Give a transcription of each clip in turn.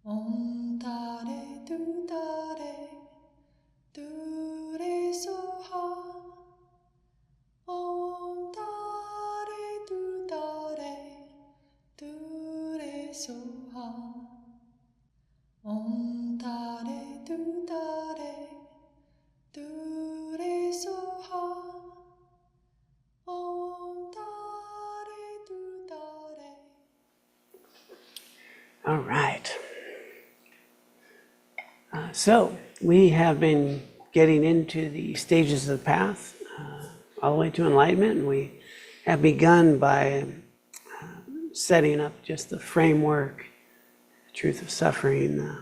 Om Tare Tu Tare Tu Re Soha. Om Tare Tu Tare Tu Re Soha. Om Tare Tu Tare Tu Re Soha. Om Tare Tu Tare. All right. So we have been getting into the stages of the path all the way to enlightenment, and we have begun by setting up just the framework, the truth of suffering, the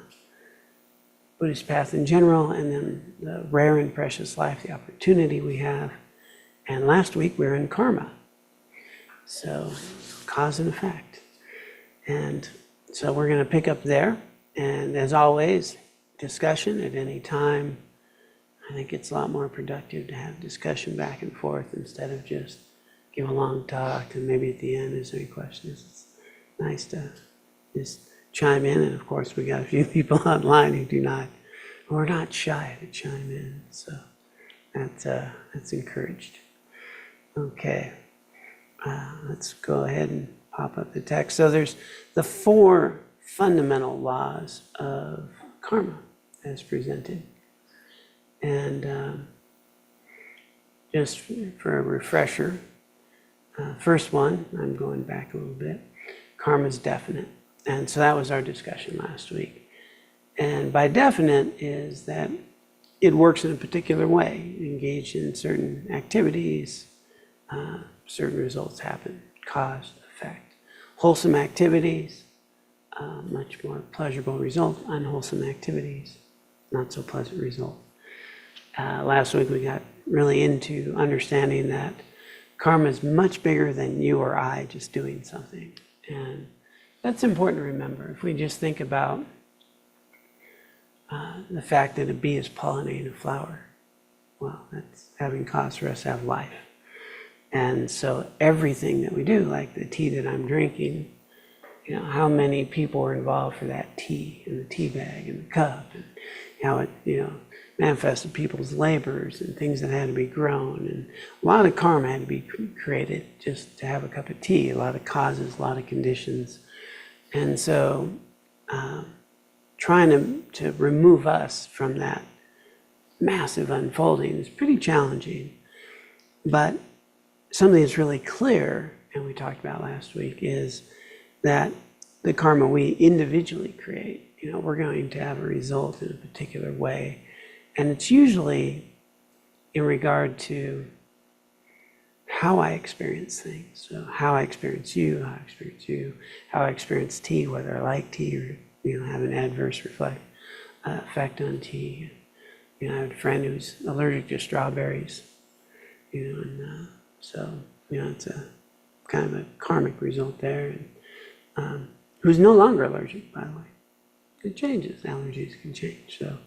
Buddhist path in general, and then the rare and precious life, the opportunity we have. And last week we were in karma, so cause and effect. And so we're going to pick up there, and as always, discussion at any time. I think it's a lot more productive to have discussion back and forth instead of just give a long talk and maybe at the end, is there any questions? It's nice to just chime in, and of course we got a few people online who are not shy to chime in, so that's encouraged. Okay, let's go ahead and pop up the text. So there's the 4 fundamental laws of karma as presented. And just for a refresher, first one, I'm going back a little bit, karma is definite. And so that was our discussion last week. And by definite is that it works in a particular way. Engaged in certain activities, certain results happen, cause, effect. Wholesome activities, much more pleasurable result. Unwholesome activities, not so pleasant result. Last week we got really into understanding that karma is much bigger than you or I just doing something. And that's important to remember. If we just think about the fact that a bee is pollinating a flower, well, that's having cause for us to have life. And so everything that we do, like the tea that I'm drinking, you know, how many people are involved for that tea, and the tea bag and the cup, and how it, you know, manifested people's labors and things that had to be grown, and a lot of karma had to be created just to have a cup of tea, a lot of causes, a lot of conditions. And so trying to remove us from that massive unfolding is pretty challenging. But something that's really clear, and we talked about last week, is that the karma we individually create, you know, we're going to have a result in a particular way. And it's usually in regard to how I experience things. So how I experience you, how I experience you, how I experience tea, whether I like tea or, you know, have an adverse effect on tea. You know, I have a friend who's allergic to strawberries, you know, and so, you know, it's a kind of a karmic result there. And who's no longer allergic, by the way. It changes, allergies can change, so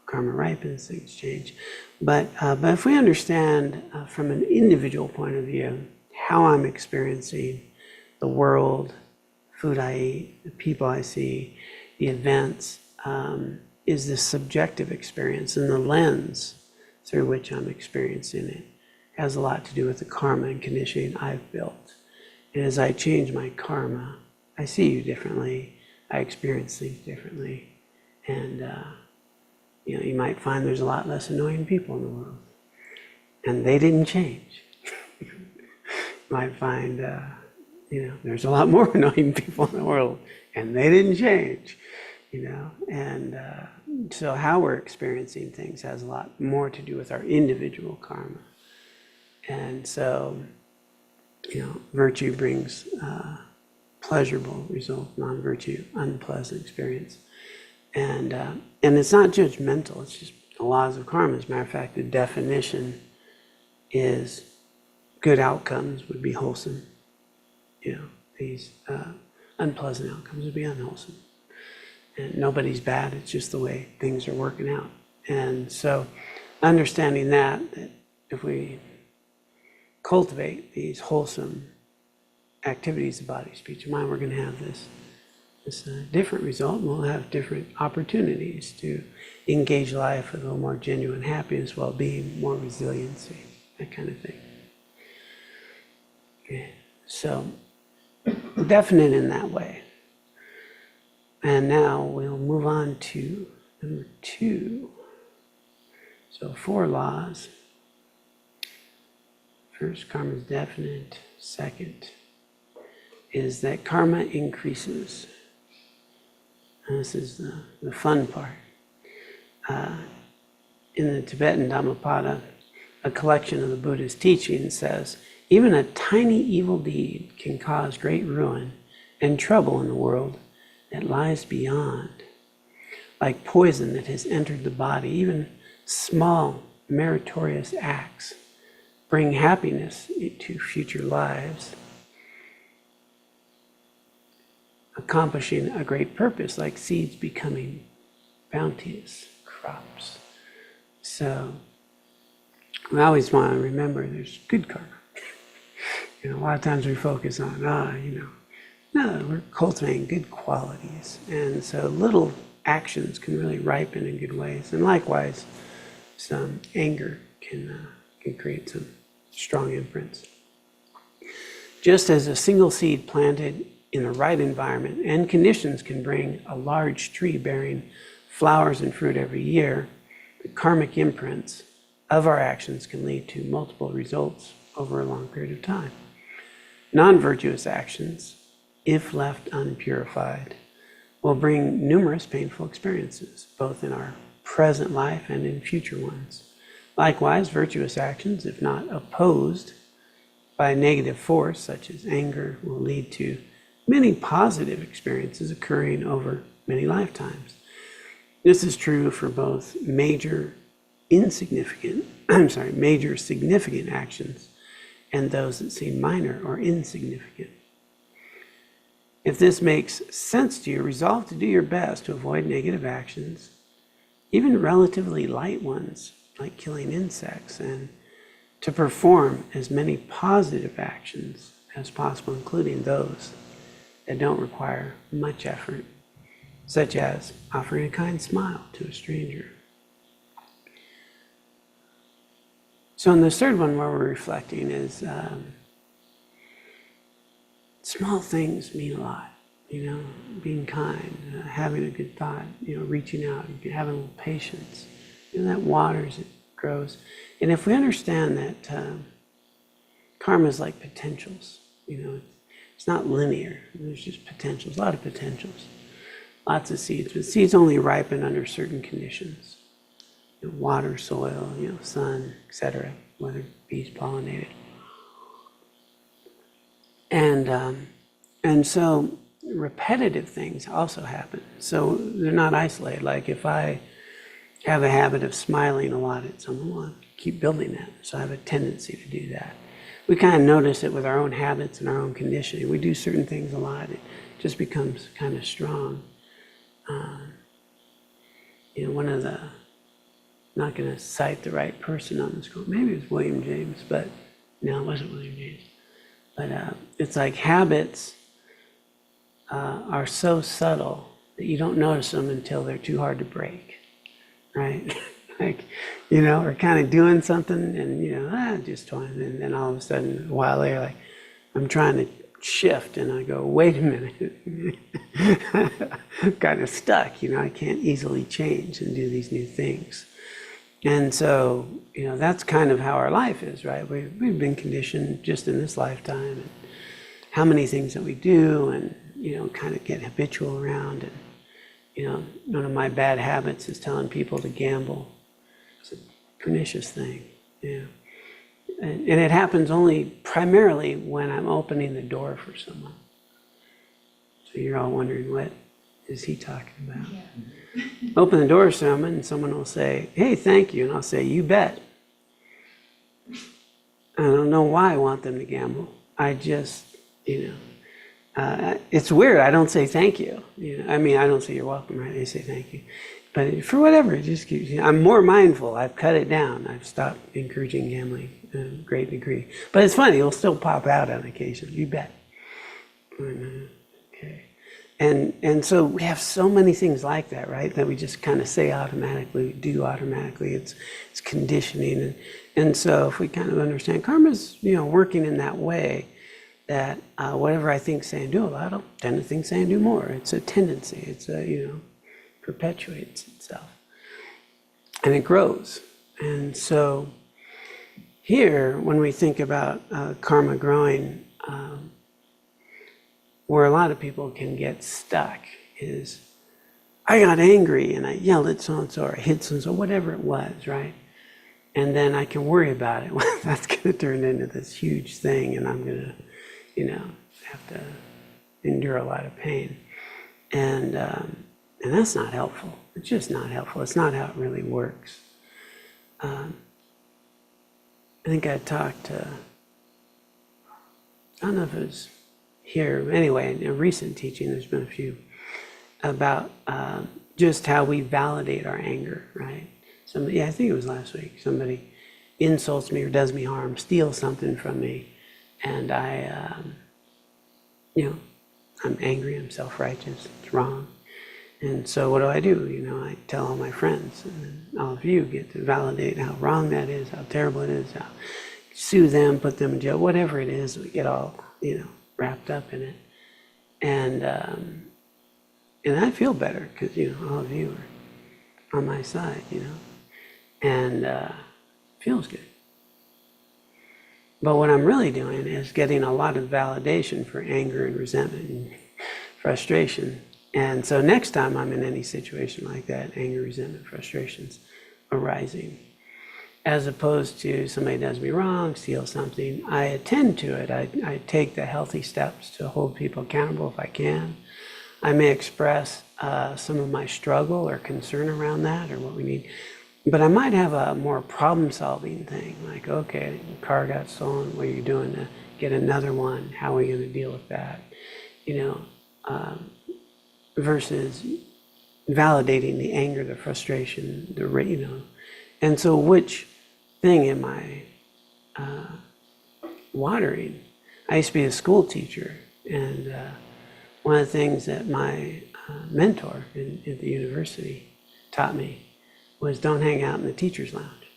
karma ripens, things change. But if we understand from an individual point of view how I'm experiencing the world, food I eat, the people I see, the events, is this subjective experience, and the lens through which I'm experiencing it has a lot to do with the karma and conditioning I've built. And as I change my karma, I see you differently, I experience things differently, and you know, you might find there's a lot less annoying people in the world, and they didn't change. You might find, you know, there's a lot more annoying people in the world, and they didn't change. You know, and so how we're experiencing things has a lot more to do with our individual karma. And so, you know, virtue brings pleasurable result, non-virtue, unpleasant experience. And it's not judgmental, it's just the laws of karma. As a matter of fact, the definition is good outcomes would be wholesome. You know, these unpleasant outcomes would be unwholesome. And nobody's bad, it's just the way things are working out. And so understanding that if we cultivate these wholesome activities of body, speech, and mind, we're going to have this It's a different result, and we'll have different opportunities to engage life with a little more genuine happiness, well-being, more resiliency, that kind of thing. Okay. So, definite in that way. And now we'll move on to number 2. So 4 laws. First, karma is definite. Second is that karma increases. And this is the fun part. In the Tibetan Dhammapada, a collection of the Buddhist teachings says, even a tiny evil deed can cause great ruin and trouble in the world that lies beyond. Like poison that has entered the body, even small meritorious acts bring happiness to future lives, accomplishing a great purpose, like seeds becoming bounteous crops. So we always want to remember there's good karma. A lot of times we focus on, no, we're cultivating good qualities. And so little actions can really ripen in good ways. And likewise, some anger can create some strong imprints. Just as a single seed planted in the right environment and conditions can bring a large tree bearing flowers and fruit every year, the karmic imprints of our actions can lead to multiple results over a long period of time. Non-virtuous actions, if left unpurified, will bring numerous painful experiences, both in our present life and in future ones. Likewise, virtuous actions, if not opposed by a negative force, such as anger, will lead to many positive experiences occurring over many lifetimes. This is true for both major significant actions and those that seem minor or insignificant. If this makes sense to you, resolve to do your best to avoid negative actions, even relatively light ones like killing insects, and to perform as many positive actions as possible, including those that don't require much effort, such as offering a kind smile to a stranger. So in the third one, where we're reflecting is small things mean a lot. Being kind, having a good thought, reaching out, having a little patience. That waters, it grows. And if we understand that karma is like potentials, it's not linear. There's just potentials, a lot of potentials. Lots of seeds, but seeds only ripen under certain conditions. Water, soil, sun, etc., whether bees pollinated. And so repetitive things also happen. So they're not isolated. Like if I have a habit of smiling a lot at someone, well, I keep building that. So I have a tendency to do that. We kind of notice it with our own habits and our own conditioning. We do certain things a lot. It just becomes kind of strong. One of the, not going to cite the right person on this quote, maybe it was William James, but no, it wasn't William James. But it's like habits are so subtle that you don't notice them until they're too hard to break, right? We're kind of doing something and, just toying. And then all of a sudden, a while later, like, I'm trying to shift and I go, wait a minute, I'm kind of stuck, I can't easily change and do these new things. And so, that's kind of how our life is, right? We've been conditioned just in this lifetime, and how many things that we do and, kind of get habitual around. And, one of my bad habits is telling people to gamble. It's a pernicious thing, And it happens only primarily when I'm opening the door for someone. So you're all wondering, what is he talking about? Yeah. Open the door to someone and someone will say, hey, thank you. And I'll say, you bet. I don't know why I want them to gamble. I just, it's weird. I don't say thank you. I don't say you're welcome, right? I say thank you. But for whatever, it just keeps, I'm more mindful. I've cut it down. I've stopped encouraging gambling to a great degree. But it's funny, it'll still pop out on occasion. You bet. Okay. And so we have so many things like that, right? That we just kind of say automatically, do automatically. It's conditioning, and so if we kind of understand karma's, working in that way, that whatever I think, say, and do, I don't tend to think, say, and do more. It's a tendency. It's perpetuates itself, and it grows. And so here, when we think about karma growing, where a lot of people can get stuck is, I got angry and I yelled at so-and-so or I hit so-and-so, whatever it was, right? And then I can worry about it. Well, that's going to turn into this huge thing and I'm going to, have to endure a lot of pain. And that's not helpful. It's just not helpful. It's not how it really works. I think I talked to, I don't know if it was here, anyway, in a recent teaching, there's been a few, about just how we validate our anger, right? Somebody, I think it was last week, somebody insults me or does me harm, steals something from me, and I'm angry, I'm self-righteous, it's wrong. And so what do? I tell all my friends, and then all of you get to validate how wrong that is, how terrible it is, how sue them, put them in jail, whatever it is, we get all, wrapped up in it. And I feel better because, all of you are on my side, and feels good. But what I'm really doing is getting a lot of validation for anger and resentment and frustration. And so next time I'm in any situation like that, anger, resentment, frustrations arising, as opposed to somebody does me wrong, steals something, I attend to it. I take the healthy steps to hold people accountable if I can. I may express some of my struggle or concern around that or what we need. But I might have a more problem-solving thing, like, okay, the car got stolen, what are you doing to get another one? How are we going to deal with that? Versus validating the anger, the frustration, And so which thing am I watering? I used to be a school teacher, and one of the things that my mentor at the university taught me was don't hang out in the teacher's lounge.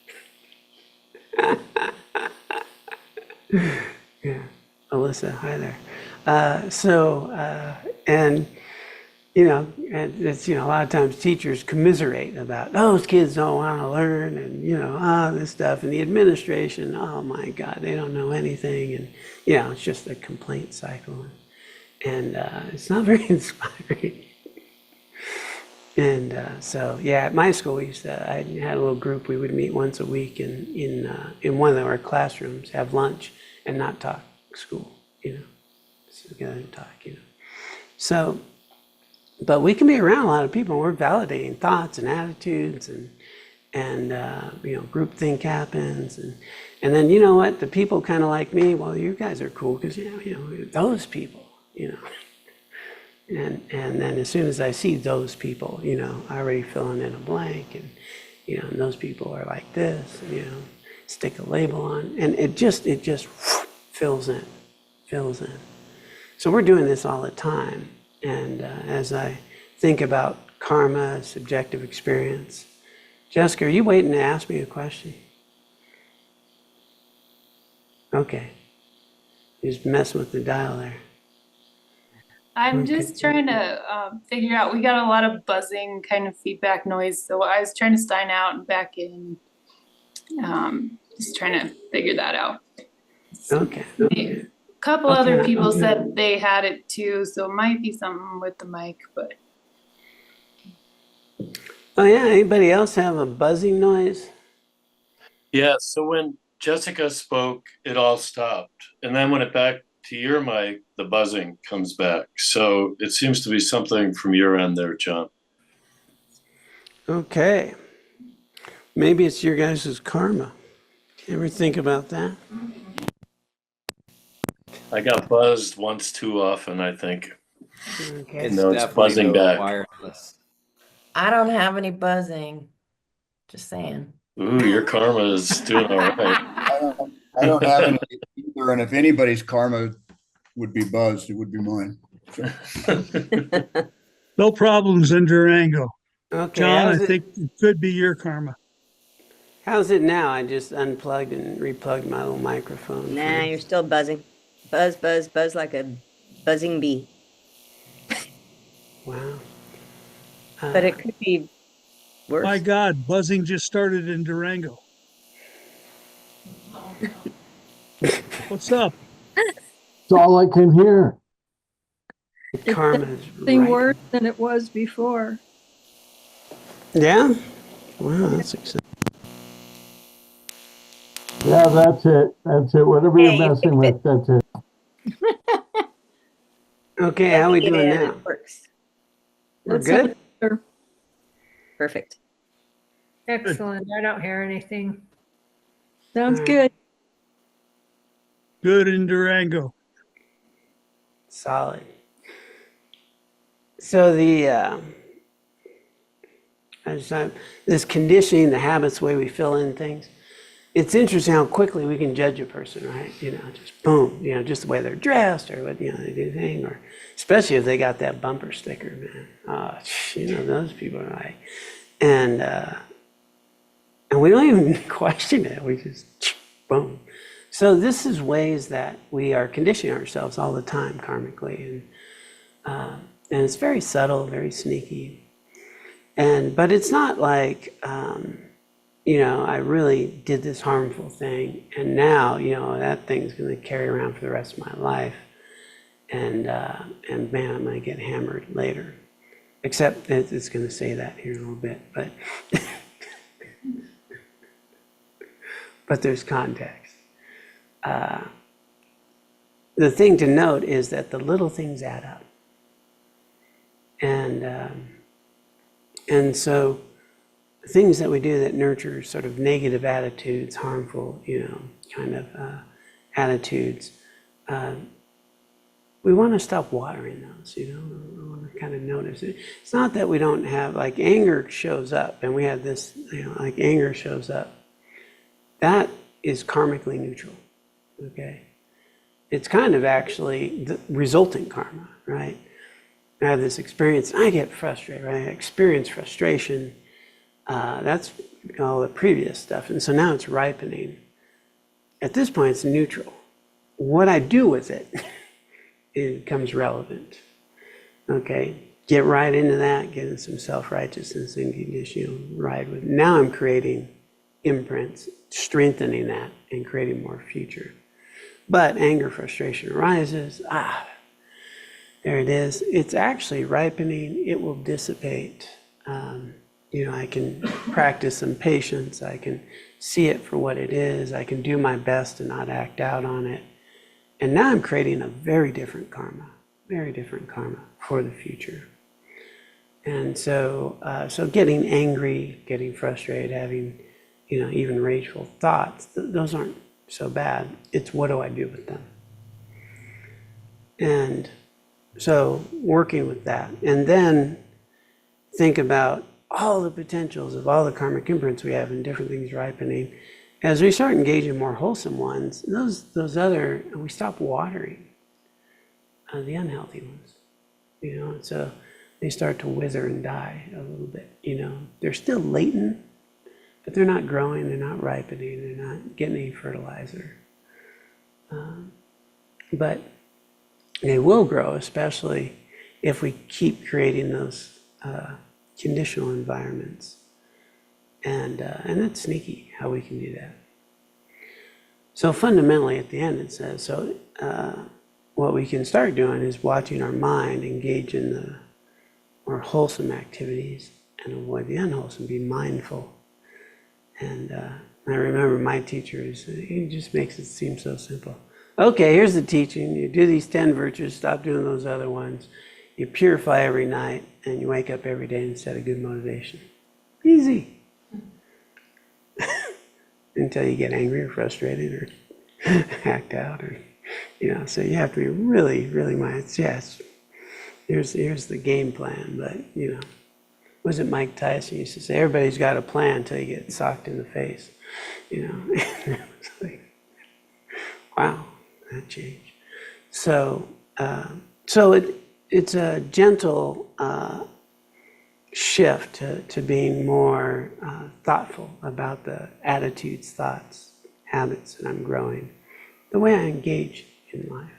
Yeah, Alyssa, hi there. And it's, a lot of times teachers commiserate about those kids don't want to learn and, this stuff. And the administration, oh my God, they don't know anything. And, it's just a complaint cycle. And it's not very inspiring. And so, at my school, I had a little group. We would meet once a week in one of our classrooms, have lunch, and not talk school, So go and talk, So, but we can be around a lot of people. We're validating thoughts and attitudes, and groupthink happens, and then you know what? The people kind of like me. Well, you guys are cool because those people, and then as soon as I see those people, I already filling in a blank, and and those people are like this, stick a label on, and it just fills in. So we're doing this all the time. And as I think about karma, subjective experience, Jessica, are you waiting to ask me a question? Okay. You're just messing with the dial there. I'm just trying to figure out, we got a lot of buzzing kind of feedback noise. So I was trying to sign out and back in, just trying to figure that out. Okay. A couple other people said they had it too, so it might be something with the mic, but. Oh yeah, anybody else have a buzzing noise? Yeah, so when Jessica spoke, it all stopped. And then when it back to your mic, the buzzing comes back. So it seems to be something from your end there, John. Okay. Maybe it's your guys' karma. You ever think about that? I got buzzed once too often, I think. Okay. And now it's buzzing back. Wireless. I don't have any buzzing. Just saying. Ooh, your karma is doing all right. I don't have any either, and if anybody's karma would be buzzed, it would be mine. No problems in Durango. Okay, John, I think it could be your karma. how's it now? I just unplugged and replugged my little microphone. Nah, you're still buzzing. Buzz, buzz, buzz like a buzzing bee. Wow. But it could be worse. My God, buzzing just started in Durango. What's up? That's all I can hear. Karma is Something right. worse than it was before. Yeah? Wow, that's exciting. Yeah, that's it. That's it. Whatever Hey, you're you messing fixed with, that's it. Okay, how we Plugging it doing in, now? it works. We're That sounds good? better. Perfect. Excellent. I don't hear anything. Sounds All right. good. Good in Durango. Solid. So this conditioning, the habits, the way we fill in things, it's interesting how quickly we can judge a person, right? Just boom, just the way they're dressed or what, they do thing, or especially if they got that bumper sticker, man. Those people are like, and we don't even question it. We just boom. So this is ways that we are conditioning ourselves all the time karmically, and it's very subtle, very sneaky, but it's not like I really did this harmful thing, and now that thing's going to carry around for the rest of my life, and man, I'm going to get hammered later. Except it's going to say that here in a little bit, but but there's context. The thing to note is that the little things add up. And so things that we do that nurture sort of negative attitudes, harmful, kind of attitudes, we want to stop watering those, we want to kind of notice it. It's not that we don't have, like anger shows up, and we have this, like anger shows up. That is karmically neutral, okay? It's kind of actually the resulting karma, right? I have this experience, I get frustrated, right? I experience frustration. That's all the previous stuff. And so now it's ripening. At this point, it's neutral. What I do with it, it becomes relevant. Okay? Get right into that, get into some self-righteousness and condition, ride with it. Now I'm creating imprints, strengthening that and creating more future. But anger, frustration arises. There it is. It's actually ripening. It will dissipate. I can practice some patience. I can see it for what it is. I can do my best to not act out on it. And now I'm creating a very different karma for the future. And so getting angry, getting frustrated, having, even rageful thoughts, those aren't so bad. It's what do I do with them? And so working with that, and then think about all the potentials of all the karmic imprints we have and different things ripening. As we start engaging more wholesome ones, those other, we stop watering the unhealthy ones, and so they start to wither and die a little bit. They're still latent, but they're not growing, they're not ripening, they're not getting any fertilizer. But they will grow, especially if we keep creating those conditional environments. And it's sneaky how we can do that. So fundamentally at the end it says, what we can start doing is watching our mind engage in the more wholesome activities and avoid the unwholesome, be mindful. And I remember my teacher, he just makes it seem so simple. Okay, here's the teaching. You do these 10 virtues, stop doing those other ones. You purify every night, and you wake up every day and set a good motivation. Easy. Until you get angry or frustrated or act out, or so you have to be really, really mindful. Yes, here's the game plan, but was it Mike Tyson used to say, everybody's got a plan until you get socked in the face. It's like, wow, that changed. So it's a gentle shift to being more thoughtful about the attitudes, thoughts, habits that I'm growing, the way I engage in life.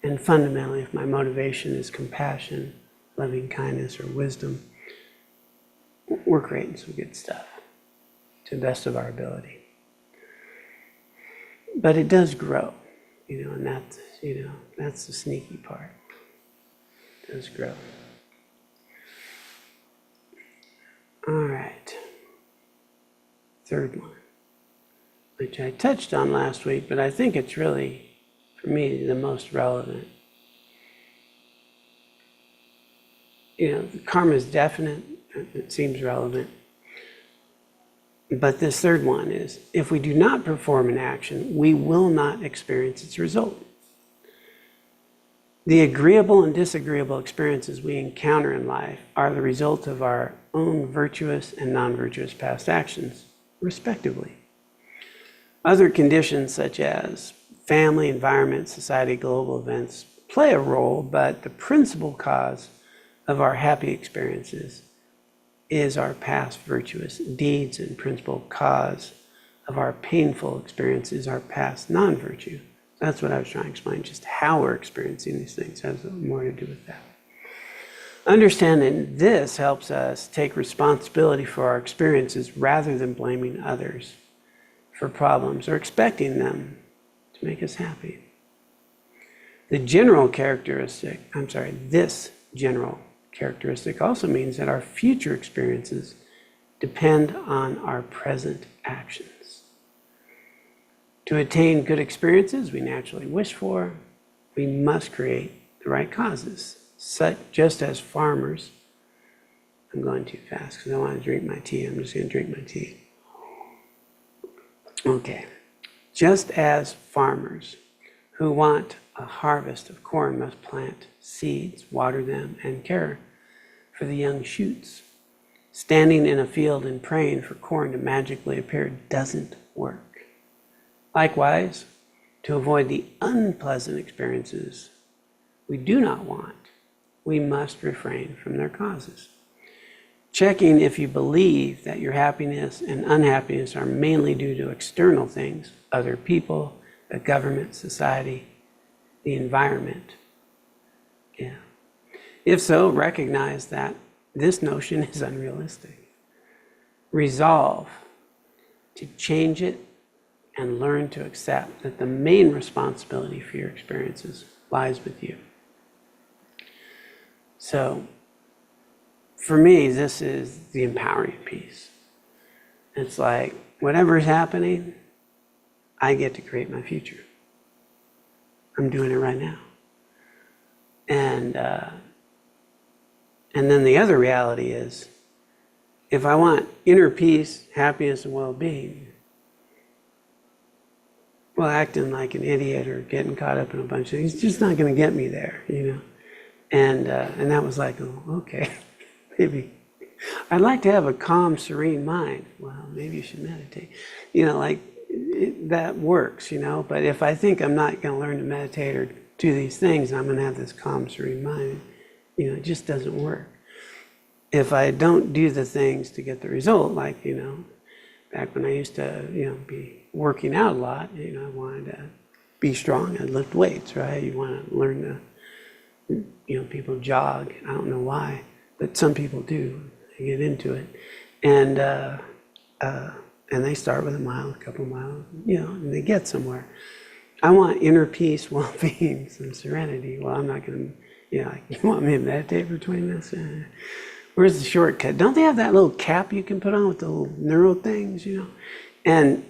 And fundamentally, if my motivation is compassion, loving kindness, or wisdom, we're creating some good stuff to the best of our ability. But it does grow, and that's the sneaky part. It does grow. All right. Third one, which I touched on last week, but I think it's really, for me, the most relevant. Karma is definite. It seems relevant. But this third one is, if we do not perform an action, we will not experience its result. The agreeable and disagreeable experiences we encounter in life are the result of our own virtuous and non-virtuous past actions, respectively. Other conditions such as family, environment, society, global events play a role, but the principal cause of our happy experiences is our past virtuous deeds, and principal cause of our painful experiences, our past non-virtue. That's what I was trying to explain. Just how we're experiencing these things has more to do with that. Understanding this helps us take responsibility for our experiences rather than blaming others for problems or expecting them to make us happy. This general characteristic also means that our future experiences depend on our present actions. To attain good experiences we naturally wish for, we must create the right causes. Just as farmers, I'm going too fast because I want to drink my tea. I'm just going to drink my tea. Okay. Just as farmers who want a harvest of corn must plant seeds, water them, and care for the young shoots. Standing in a field and praying for corn to magically appear doesn't work. Likewise, to avoid the unpleasant experiences we do not want, we must refrain from their causes. Checking if you believe that your happiness and unhappiness are mainly due to external things, other people, the government, society, the environment. Yeah. If so, recognize that this notion is unrealistic. Resolve to change it and learn to accept that the main responsibility for your experiences lies with you. So, for me, this is the empowering piece. It's like, whatever is happening, I get to create my future. I'm doing it right now. And then the other reality is, if I want inner peace, happiness, and well-being, well, acting like an idiot or getting caught up in a bunch of things, it's just not going to get me there, And that was like, oh, okay, maybe. I'd like to have a calm, serene mind. Well, maybe you should meditate. That works, But if I think I'm not going to learn to meditate or do these things, I'm going to have this calm, serene mind, it just doesn't work. If I don't do the things to get the result, like, back when I used to, be working out a lot, I wanted to be strong. I'd lift weights, right? You want to learn to, people jog. I don't know why, but some people do. They get into it. And they start with a mile, a couple miles, and they get somewhere. I want inner peace, well-being, some serenity. Well, I'm not going to, you want me to meditate for 20 minutes? Where's the shortcut? Don't they have that little cap you can put on with the little neural things, And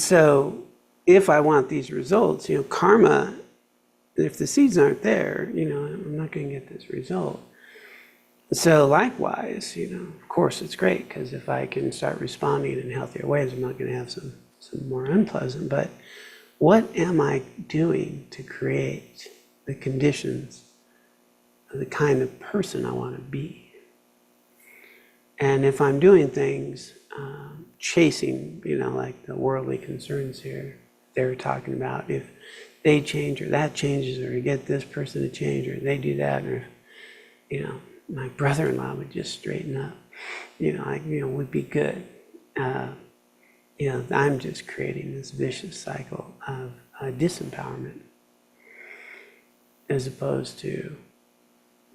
so if I want these results, karma, if the seeds aren't there, I'm not going to get this result. So likewise, of course it's great, because if I can start responding in healthier ways, I'm not going to have some more unpleasant. But what am I doing to create the conditions of the kind of person I want to be? And if I'm doing things, chasing, like the worldly concerns here they're talking about, if they change or that changes or to get this person to change or they do that or, you know, my brother-in-law would just straighten up, you know, would be good. You know, I'm just creating this vicious cycle of disempowerment as opposed to,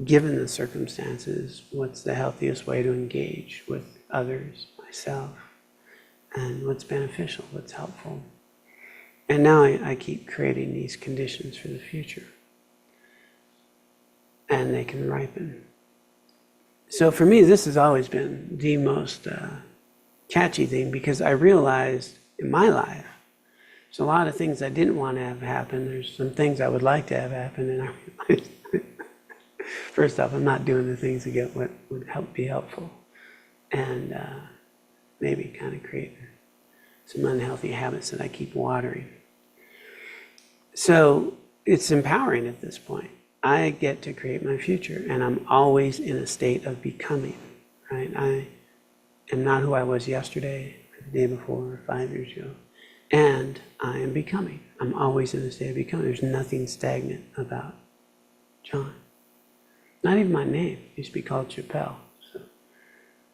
given the circumstances, what's the healthiest way to engage with others, myself, and what's beneficial, what's helpful. And now I keep creating these conditions for the future. And they can ripen. So for me, this has always been the most catchy thing because I realized in my life, there's a lot of things I didn't want to have happen. There's some things I would like to have happen. And I realized, first off, I'm not doing the things to get what would be helpful. And maybe kind of create some unhealthy habits that I keep watering. So it's empowering at this point. I get to create my future, and I'm always in a state of becoming, right? I am not who I was yesterday, or the day before, or 5 years ago, and I am becoming. I'm always in a state of becoming. There's nothing stagnant about John. Not even my name. It used to be called Chappelle. So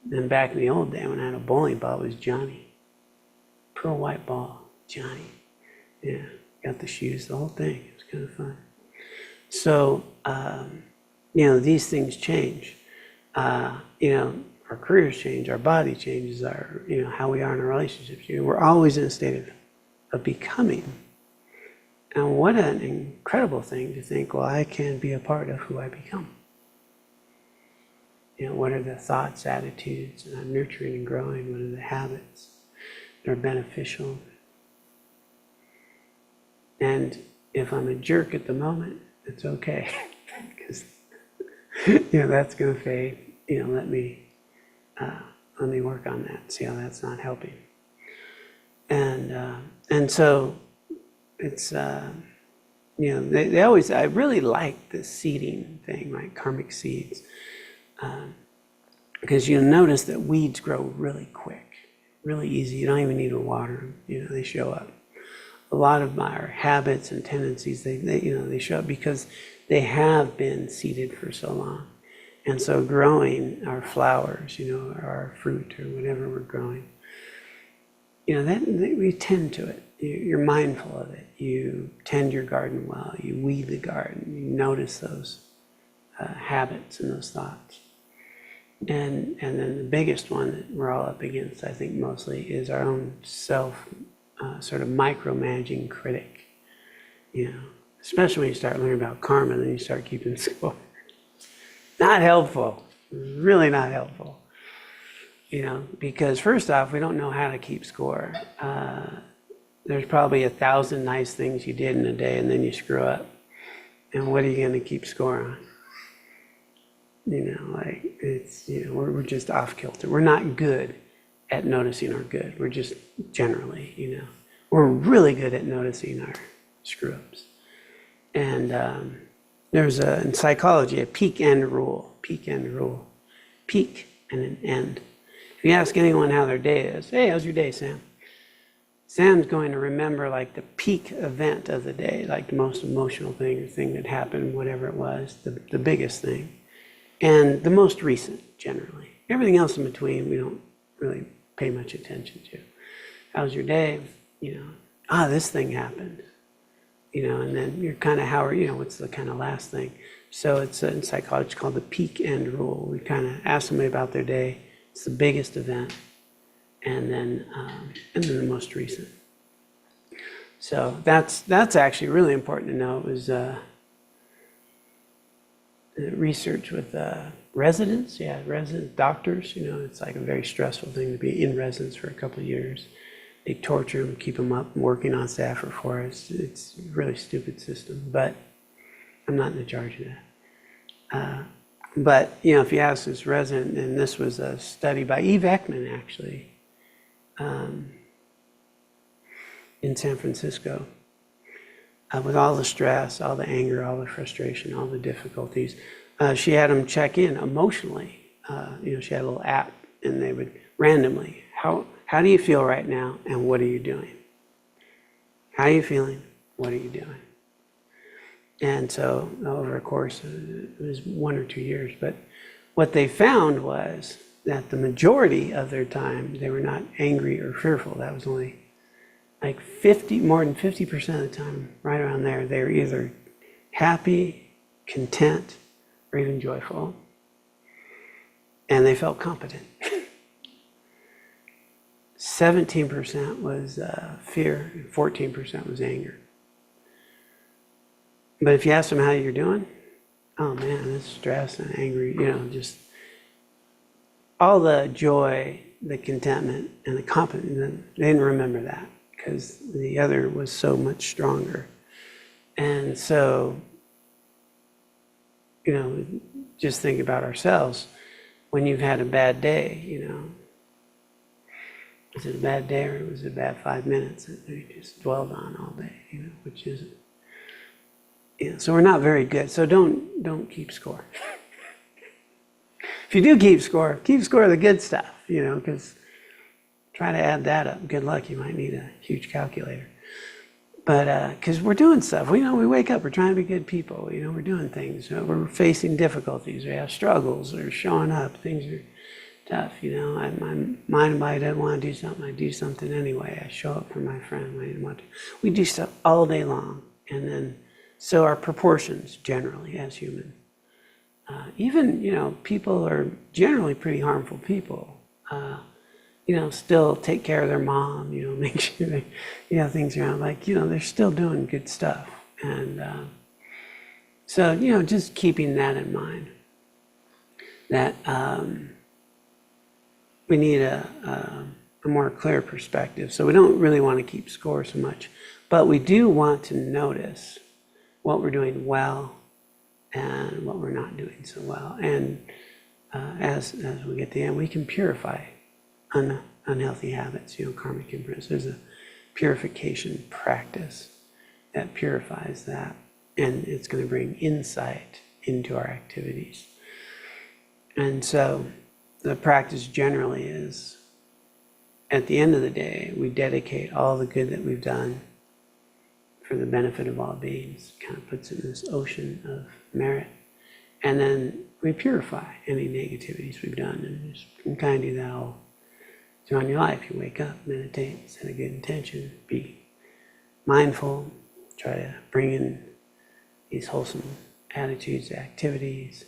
then back in the old day when I had a bowling ball, it was Johnny. Pearl white ball, Johnny. Yeah, got the shoes, the whole thing. It was kind of fun. So, you know, these things change. You know, our careers change, our body changes, our, you know, how we are in our relationships. You know, we're always in a state of becoming. And what an incredible thing to think, well, I can be a part of who I become. You know, what are the thoughts, attitudes, and I'm nurturing and growing? What are the habits that are beneficial? And if I'm a jerk at the moment, it's okay, because you know that's going to fade. You know, let me work on that. See how that's not helping. And so it's you know they always, I really like the seeding thing, right? Karmic seeds, because you notice that weeds grow really quick, really easy. You don't even need to water them. You know, they show up. A lot of our habits and tendencies, they you know, they show up because they have been seeded for so long. And so growing our flowers, you know, or our fruit or whatever we're growing, you know, that we tend to it. You're mindful of it. You tend your garden well. You weed the garden. You notice those habits and those thoughts. And then the biggest one that we're all up against, I think mostly, is our own self sort of micromanaging critic, you know, especially when you start learning about karma, then you start keeping score. Not helpful, really not helpful, you know, because first off, we don't know how to keep score. There's probably 1,000 nice things you did in a day and then you screw up. And what are you going to keep score on? You know, like it's, you know, we're just off kilter. We're not good at noticing our good. We're just generally, you know, we're really good at noticing our screw-ups. And there's in psychology, a peak-end rule. Peak-end rule. Peak and an end. If you ask anyone how their day is, hey, how's your day, Sam? Sam's going to remember like the peak event of the day, like the most emotional thing, the thing that happened, whatever it was, the biggest thing. And the most recent, generally. Everything else in between, we don't really pay much attention to. How's your day? You know, this thing happened. You know, and then you're kind of, you know, what's the kind of last thing? So it's in psychology called the peak end rule. We kind of ask somebody about their day. It's the biggest event, and then the most recent. So that's actually really important to know. It was research with residents, doctors. You know, it's like a very stressful thing to be in residence for a couple of years. They torture them, keep them up working on staff or for us. It's a really stupid system, but I'm not in charge of that. But, you know, if you ask this resident, and this was a study by Eve Ekman, actually, in San Francisco, with all the stress, all the anger, all the frustration, all the difficulties, she had them check in emotionally. You know, she had a little app, and they would randomly, how do you feel right now, and what are you doing? How are you feeling? What are you doing? And so over a course, it was 1 or 2 years. But what they found was that the majority of their time, they were not angry or fearful. That was only like more than 50% of the time, right around there, they were either happy, content, or even joyful. And they felt competent. 17% was fear, and 14% was anger. But if you ask them how you're doing, oh man, it's stress and angry, just all the joy, the contentment, and the competence, they didn't remember that because the other was so much stronger. And so, just think about ourselves. When you've had a bad day, was it a bad day or was it a bad 5 minutes that we just dwelled on all day, which isn't. So we're not very good. So don't keep score. If you do keep score of the good stuff, because try to add that up. Good luck, you might need a huge calculator. But because we're doing stuff, we wake up, we're trying to be good people, we're doing things, we're facing difficulties, we have struggles, we're showing up, things are tough, my mind and body doesn't want to do something, I do something anyway, I show up for my friend, I didn't want to. We do stuff all day long, and then, so our proportions generally as human, even, people are generally pretty harmful people, still take care of their mom, make sure they, things around, they're still doing good stuff. And so, just keeping that in mind, that we need a more clear perspective. So we don't really want to keep score so much, but we do want to notice what we're doing well and what we're not doing so well. And as we get to the end, we can purify unhealthy habits, karmic imprints. There's a purification practice that purifies that, and it's going to bring insight into our activities. And so the practice generally is, at the end of the day, we dedicate all the good that we've done for the benefit of all beings, kind of puts it in this ocean of merit. And then we purify any negativities we've done, and just can kind of do that all throughout your life. You wake up, meditate, set a good intention, be mindful, try to bring in these wholesome attitudes, activities,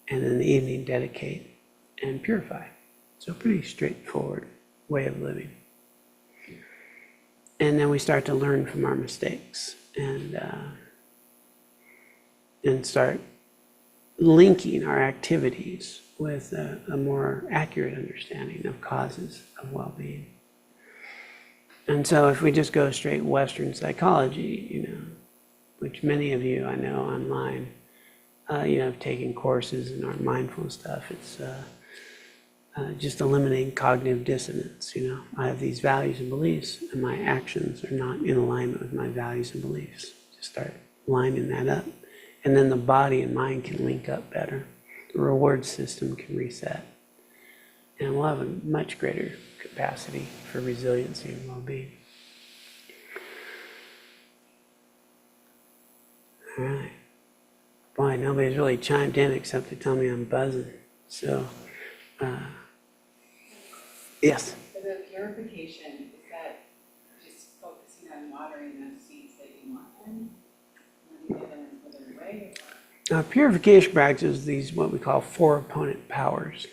and in the evening dedicate and purify. So pretty straightforward way of living. And then we start to learn from our mistakes and start linking our activities with a more accurate understanding of causes of well-being. And so if we just go straight Western psychology, which many of you I know online, have taken courses in our mindfulness stuff, it's just eliminating cognitive dissonance. I have these values and beliefs, and my actions are not in alignment with my values and beliefs. Just start lining that up, and then the body and mind can link up better. The reward system can reset, and we'll have a much greater capacity for resiliency and well-being. All right. Boy, nobody's really chimed in except to tell me I'm buzzing. So, yes? For the purification, is that just focusing on watering those seeds that you want them? When you get them further away? Purification practices these what we call 4 opponent powers.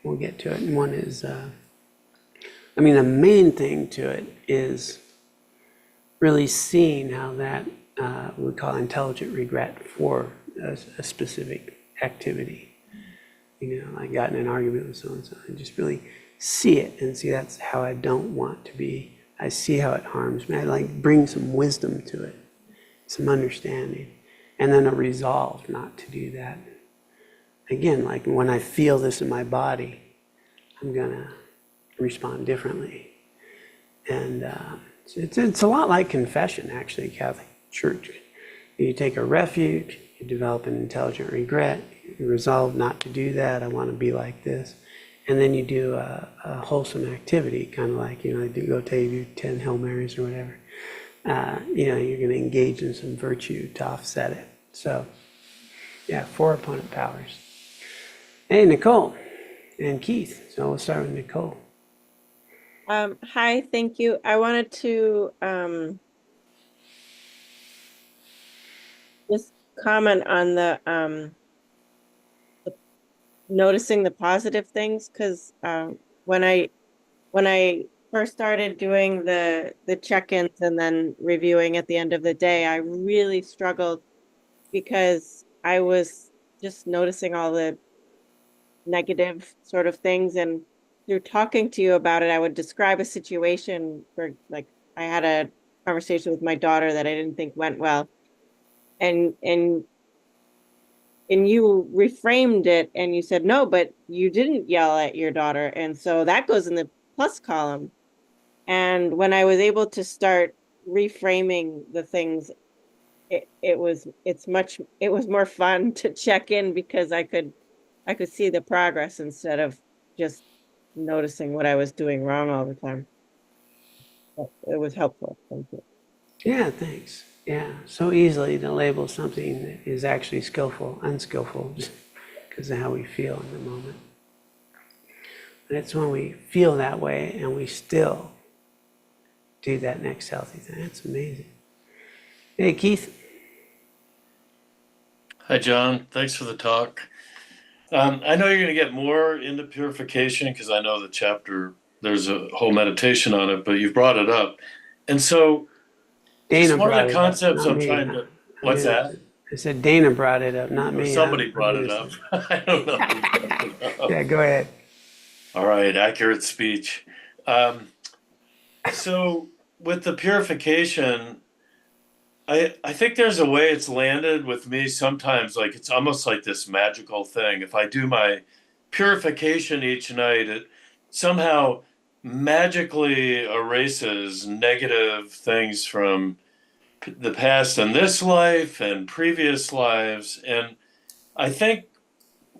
We'll get to it. And one is, the main thing to it is really seeing how that we call intelligent regret for a specific activity. I got in an argument with so-and-so, and just really see it and see that's how I don't want to be. I see how it harms me. I bring some wisdom to it, some understanding, and then a resolve not to do that. Again, when I feel this in my body, I'm gonna respond differently. And it's a lot like confession, actually, Catholic Church. You take a refuge, you develop an intelligent regret, you resolve not to do that, I want to be like this. And then you do a wholesome activity, kind of like, you go tell you do 10 Hail Marys or whatever. you're going to engage in some virtue to offset it. So, yeah, 4 opponent powers. Hey, Nicole and Keith. So we'll start with Nicole. Hi, thank you. I wanted to just comment on the noticing the positive things, because when I first started doing the check-ins and then reviewing at the end of the day, I really struggled because I was just noticing all the negative sort of things. And through talking to you about it, I would describe a situation for, like, I had a conversation with my daughter that I didn't think went well. And you reframed it and you said, no, but you didn't yell at your daughter. And so that goes in the plus column. And when I was able to start reframing the things, it was more fun to check in because I could see the progress instead of just noticing what I was doing wrong all the time. It was helpful. Thank you. Yeah, thanks. Yeah, so easily to label something that is actually skillful, unskillful, just because of how we feel in the moment. But it's when we feel that way and we still do that next healthy thing. That's amazing. Hey, Keith. Hi, John. Thanks for the talk. I know you're going to get more into purification because I know the chapter, there's a whole meditation on it, but you've brought it up. And so, Dana one of brought the it up, concepts not I'm me. trying to, what's that? I said Dana brought it up, not Or me. somebody brought it up. I don't know. Yeah, go ahead. All right, accurate speech. So with the purification, I think there's a way it's landed with me sometimes, like it's almost like this magical thing. If I do my purification each night, it somehow magically erases negative things from the past and this life and previous lives. And I think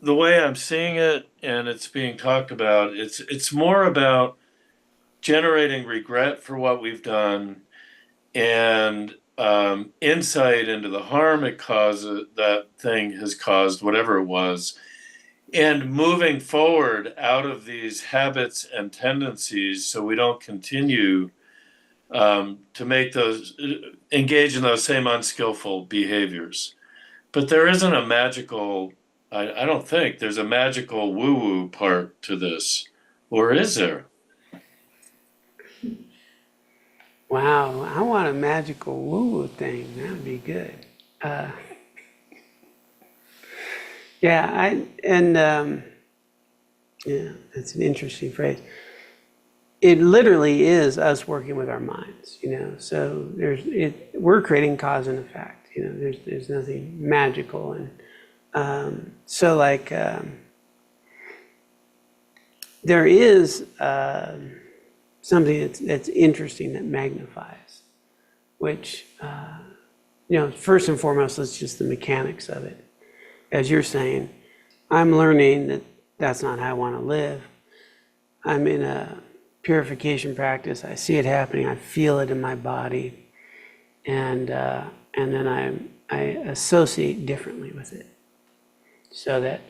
the way I'm seeing it and it's being talked about, it's more about generating regret for what we've done and insight into the harm it causes, that thing has caused, whatever it was, and moving forward out of these habits and tendencies so we don't continue to make those, engage in those same unskillful behaviors. But there isn't a magical, I don't think there's a magical woo-woo part to this, or is there? Wow, I want a magical woo-woo thing. That would be good. Yeah, yeah, that's an interesting phrase. It literally is us working with our minds, So we're creating cause and effect. There's nothing magical, and so like there is something that's interesting that magnifies, which first and foremost, it's just the mechanics of it. As you're saying, I'm learning that that's not how I want to live. I'm in a purification practice. I see it happening. I feel it in my body, and then I associate differently with it, so that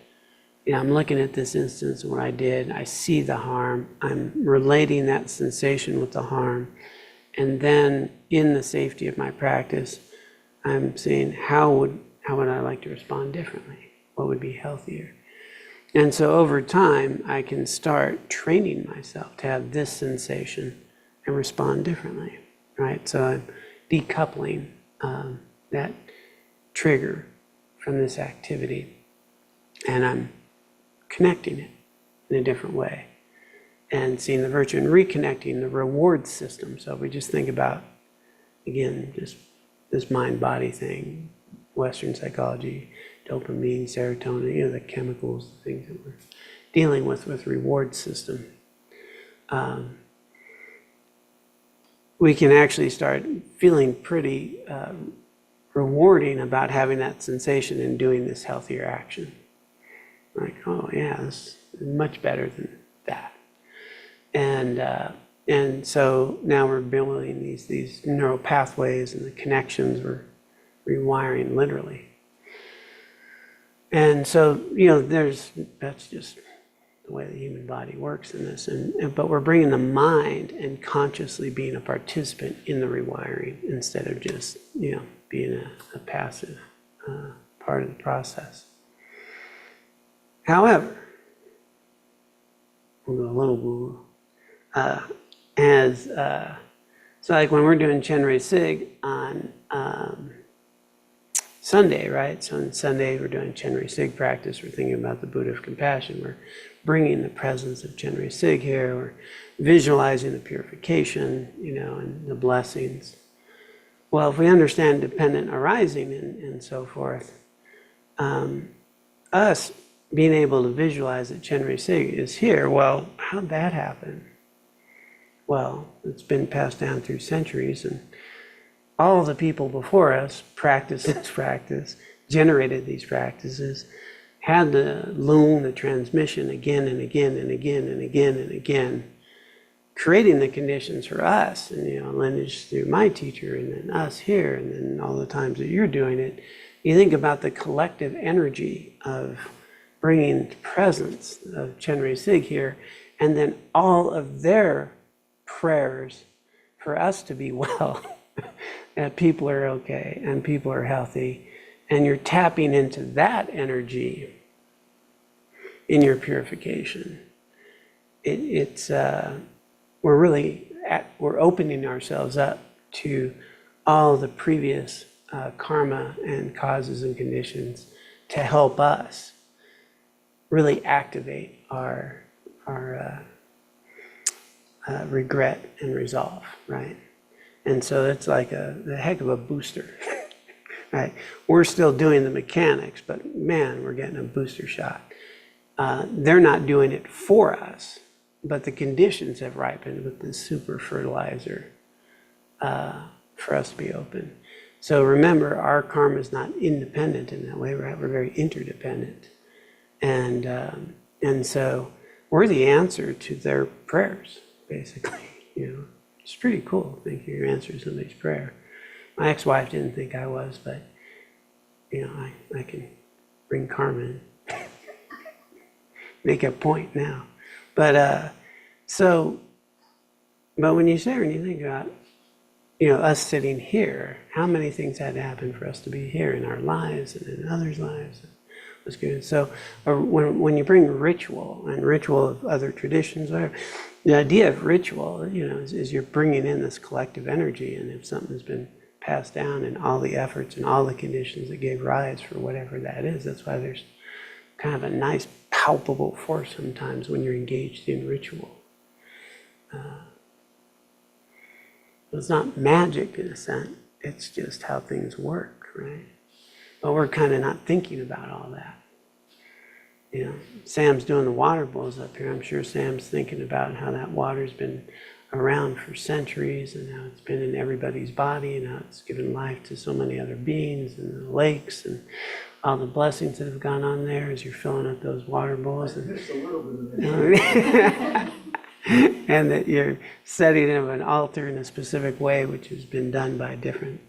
I'm looking at this instance and what I did. I see the harm. I'm relating that sensation with the harm, and then in the safety of my practice, I'm saying how would I like to respond differently? What would be healthier? And so over time, I can start training myself to have this sensation and respond differently, right? So I'm decoupling that trigger from this activity, and I'm connecting it in a different way and seeing the virtue and reconnecting the reward system. So if we just think about, again, just this mind-body thing, Western psychology, dopamine, serotonin, the chemicals, the things that we're dealing with reward system. We can actually start feeling pretty rewarding about having that sensation and doing this healthier action. Like, oh yeah, this is much better than that. And And so now we're building these neural pathways and the connections we're rewiring literally. And so, that's just the way the human body works in this. But we're bringing the mind and consciously being a participant in the rewiring instead of just, being a passive part of the process. However, we'll go a little woo. So like when we're doing Chenrei Sig on Sunday, right? So on Sunday, we're doing Chenrei Sig practice. We're thinking about the Buddha of compassion. We're bringing the presence of Chenrei Sig here. We're visualizing the purification, and the blessings. Well, if we understand dependent arising and so forth, us being able to visualize that Chenrei Sig is here, well, how'd that happen? Well, it's been passed down through centuries, and all of the people before us practiced this practice, generated these practices, had the loom, the transmission again and again and again and again and again, creating the conditions for us, and lineage through my teacher, and then us here, and then all the times that you're doing it. You think about the collective energy of bringing the presence of Chenrei Sig here, and then all of their prayers for us to be well, and people are okay, and people are healthy, and you're tapping into that energy in your purification. We're opening ourselves up to all the previous karma and causes and conditions to help us really activate our regret and resolve, right? And so it's like a heck of a booster, right? We're still doing the mechanics, but man, we're getting a booster shot. They're not doing it for us, but the conditions have ripened with this super fertilizer for us to be open. So remember, our karma is not independent in that way. We're very interdependent. And so we're the answer to their prayers, basically. It's pretty cool to think you're answering somebody's prayer. My ex-wife didn't think I was, but I can bring karma in. Make a point now. But when you think about us sitting here, how many things had to happen for us to be here in our lives and in others' lives? That's good. So when you bring ritual and ritual of other traditions, whatever, the idea of ritual, is you're bringing in this collective energy, and if something's been passed down and all the efforts and all the conditions that gave rise for whatever that is, that's why there's kind of a nice palpable force sometimes when you're engaged in ritual. It's not magic in a sense, it's just how things work, right? But we're kind of not thinking about all that. Sam's doing the water bowls up here. I'm sure Sam's thinking about how that water's been around for centuries and how it's been in everybody's body and how it's given life to so many other beings and the lakes and all the blessings that have gone on there as you're filling up those water bowls. And, and that you're setting up an altar in a specific way, which has been done by different,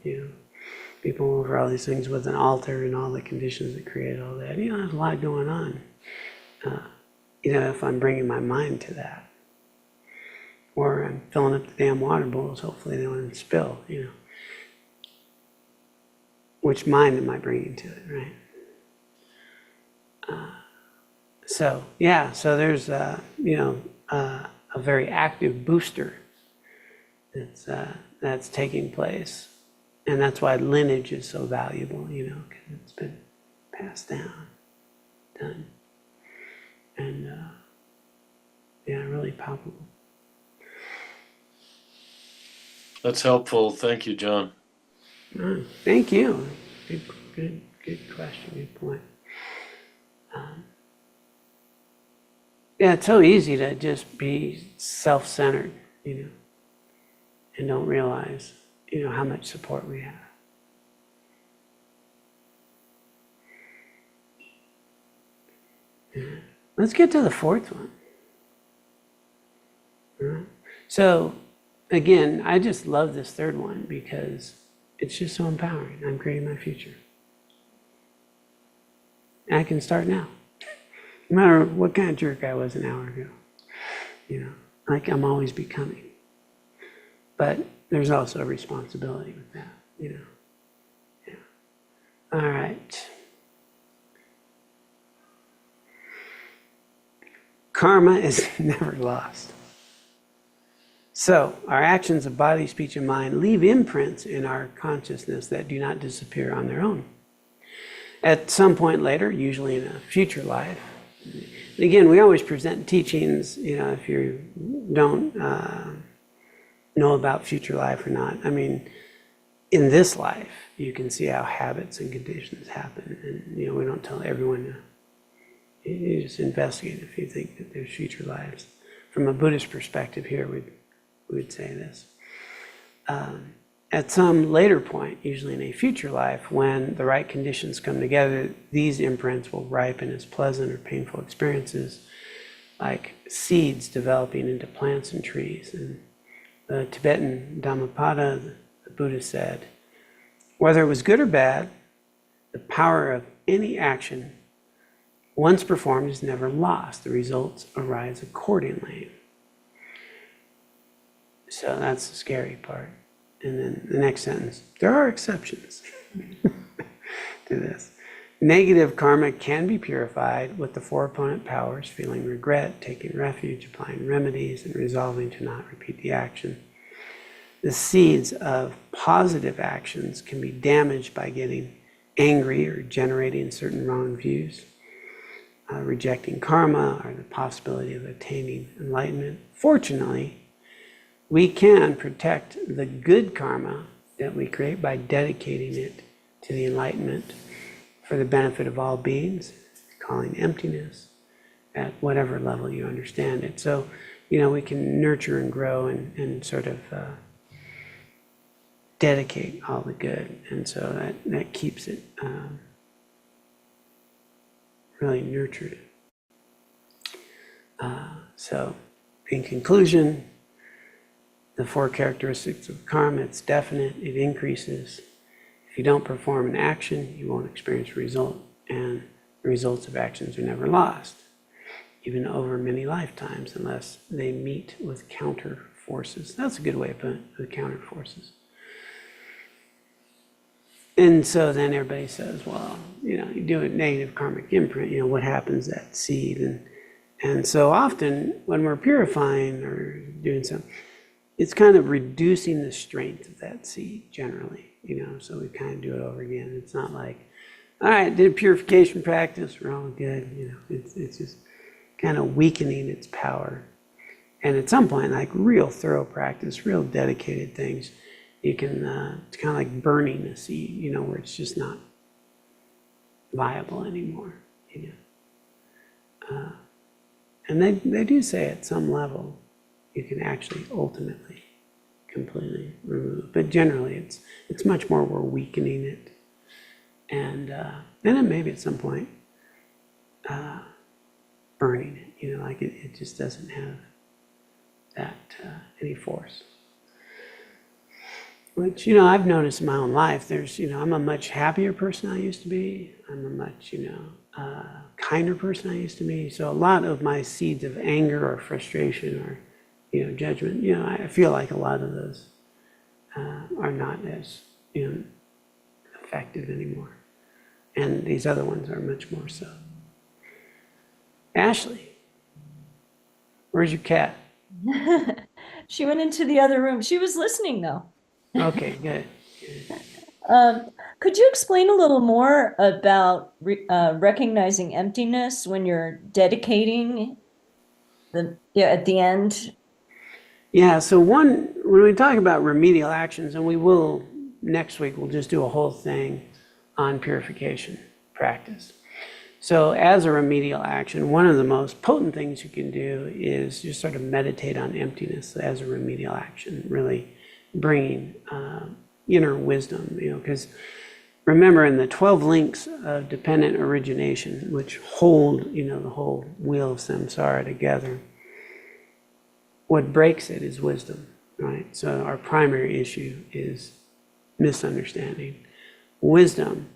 people over all these things with an altar and all the conditions that create all that. There's a lot going on. If I'm bringing my mind to that. Or I'm filling up the damn water bowls, hopefully they won't spill, Which mind am I bringing to it, right? So there's, a very active booster that's taking place. And that's why lineage is so valuable, because it's been passed down, done. And, really palpable. That's helpful. Thank you, John. Thank you. Good question, good point. It's so easy to just be self-centered, and don't realize, how much support we have. Yeah. Let's get to the fourth one. All right. So again, I just love this third one because it's just so empowering. I'm creating my future. And I can start now. No matter what kind of jerk I was an hour ago. Like I'm always becoming. But there's also a responsibility with that, Yeah. All right. Karma is never lost. So, our actions of body, speech, and mind leave imprints in our consciousness that do not disappear on their own. At some point later, usually in a future life, and again, we always present teachings, if you don't know about future life or not. I mean, in this life, you can see how habits and conditions happen. And, we don't tell everyone to, you just investigate if you think that there's future lives. From a Buddhist perspective here, we'd say this. At some later point, usually in a future life, when the right conditions come together, these imprints will ripen as pleasant or painful experiences, like seeds developing into plants and trees. And the Tibetan Dhammapada, the Buddha said, whether it was good or bad, the power of any action once performed is never lost. The results arise accordingly. So that's the scary part. And then the next sentence, there are exceptions to this. Negative karma can be purified with the four opponent powers: feeling regret, taking refuge, applying remedies, and resolving to not repeat the action. The seeds of positive actions can be damaged by getting angry or generating certain wrong views, rejecting karma, or the possibility of attaining enlightenment. Fortunately, we can protect the good karma that we create by dedicating it to the enlightenment for the benefit of all beings, calling emptiness at whatever level you understand it. So, we can nurture and grow and sort of dedicate all the good. And so that keeps it really nurtured. So, in conclusion, the four characteristics of karma: it's definite, it increases. If you don't perform an action, you won't experience a result, and the results of actions are never lost, even over many lifetimes, unless they meet with counter forces. That's a good way of putting it, the counter forces. And so then everybody says, well, you do a negative karmic imprint, what happens to that seed? And so often when we're purifying or doing something, it's kind of reducing the strength of that seed generally, so we kind of do it over again. It's not like, all right, did a purification practice, we're all good, it's just kind of weakening its power. And at some point, like real thorough practice, real dedicated things, you can, it's kind of like burning a seed, where it's just not viable anymore, And they do say at some level, you can actually ultimately completely remove. But generally, it's much more we're weakening it. And then maybe at some point, burning it, like it just doesn't have that any force. Which, I've noticed in my own life, there's, I'm a much happier person than I used to be. I'm a much, kinder person I used to be. So a lot of my seeds of anger or frustration or, judgment, I feel like a lot of those are not as, effective anymore. And these other ones are much more so. Ashley, where's your cat? She went into the other room. She was listening though. Okay, good. Could you explain a little more about recognizing emptiness when you're dedicating at the end? Yeah, so when we talk about remedial actions, and we will, next week, we'll just do a whole thing on purification practice. So as a remedial action, one of the most potent things you can do is just sort of meditate on emptiness as a remedial action, really bringing inner wisdom, because remember in the 12 links of dependent origination, which hold, the whole wheel of samsara together, what breaks it is wisdom, right? So our primary issue is misunderstanding. Wisdom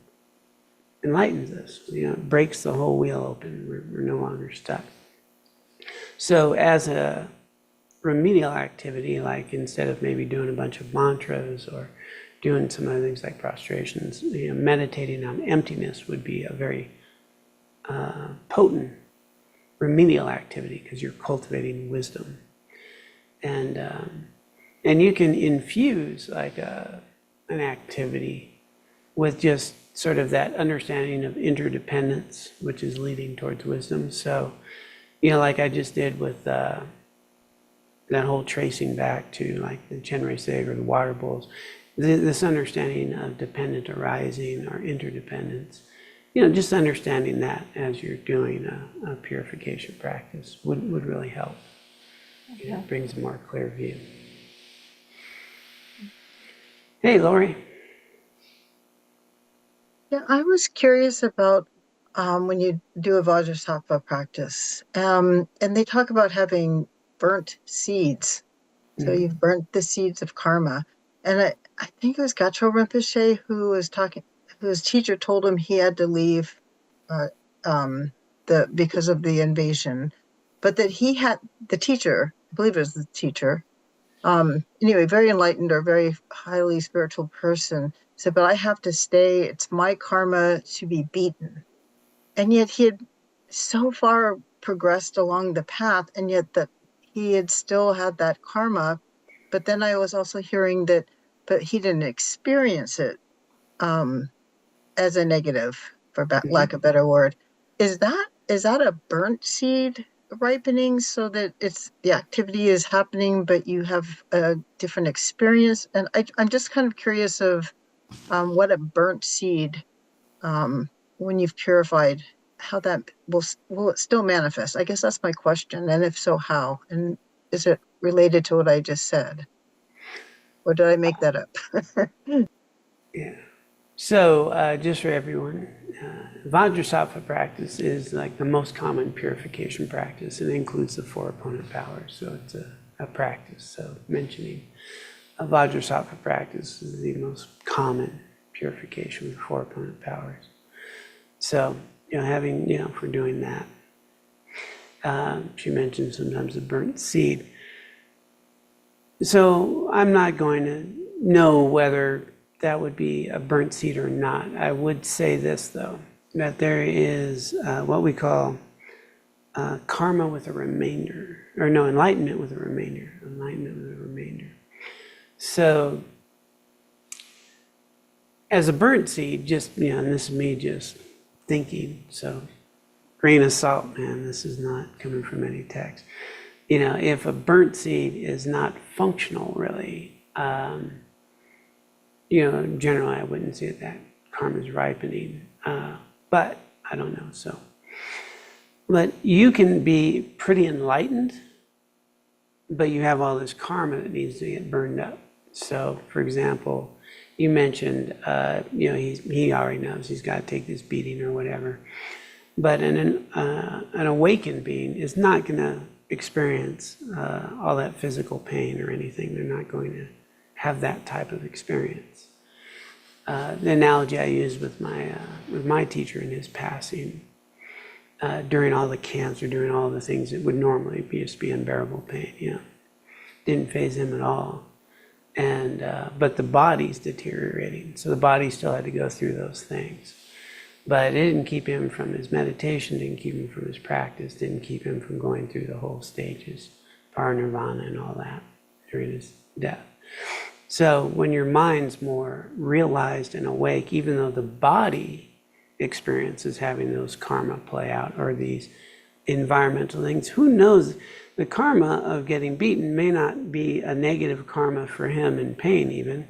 enlightens us, it breaks the whole wheel open. We're no longer stuck. So as a remedial activity, like instead of maybe doing a bunch of mantras or doing some other things like prostrations, meditating on emptiness would be a very potent remedial activity because you're cultivating wisdom. And you can infuse like an activity with just sort of that understanding of interdependence, which is leading towards wisdom. So, like I just did with that whole tracing back to like the Chenrei Seg or the water bowls, this understanding of dependent arising or interdependence, just understanding that as you're doing a purification practice would really help. It brings a more clear view. Hey, Lori. Yeah, I was curious about when you do a Vajrasattva practice, and they talk about having burnt seeds. So you've burnt the seeds of karma. And I think it was Gacho Rinpoche who was talking, whose teacher told him he had to leave because of the invasion, but that he had, the teacher, I believe it was the teacher, anyway, very enlightened or very highly spiritual person, said, but I have to stay. It's my karma to be beaten. And yet he had so far progressed along the path, and yet that he had still had that karma. But then I was also hearing that, but he didn't experience it as a negative, for lack of a better word. Is that a burnt seed ripening, so that the activity is happening, but you have a different experience? And I'm just kind of curious of what a burnt seed, when you've purified, how that will it still manifest? I guess that's my question. And if so, how? And is it related to what I just said? Or did I make that up? Yeah. So just for everyone, Vajrasattva practice is like the most common purification practice, and it includes the 4 opponent powers. So it's a practice. So mentioning a Vajrasattva practice is the most common purification with 4 opponent powers. So, having, if we're doing that, she mentioned sometimes a burnt seed. So I'm not going to know whether that would be a burnt seed or not. I would say this, though, that there is what we call karma with a remainder, or no, enlightenment with a remainder. Enlightenment with a remainder. So as a burnt seed, just, and this is me just thinking, so grain of salt, man, this is not coming from any text. If a burnt seed is not functional, really, generally I wouldn't say that karma is ripening, but I don't know. So, but you can be pretty enlightened, but you have all this karma that needs to get burned up. So, for example, you mentioned, he already knows he's got to take this beating or whatever. But an awakened being is not going to experience all that physical pain or anything. They're not going to have that type of experience. The analogy I used with my teacher in his passing, during all the cancer, during all the things that would normally be unbearable pain, didn't faze him at all. And but the body's deteriorating, so the body still had to go through those things. But it didn't keep him from his meditation, didn't keep him from his practice, didn't keep him from going through the whole stages, parinirvana and all that during his death. So when your mind's more realized and awake, even though the body experiences having those karma play out or these environmental things, who knows? The karma of getting beaten may not be a negative karma for him in pain even.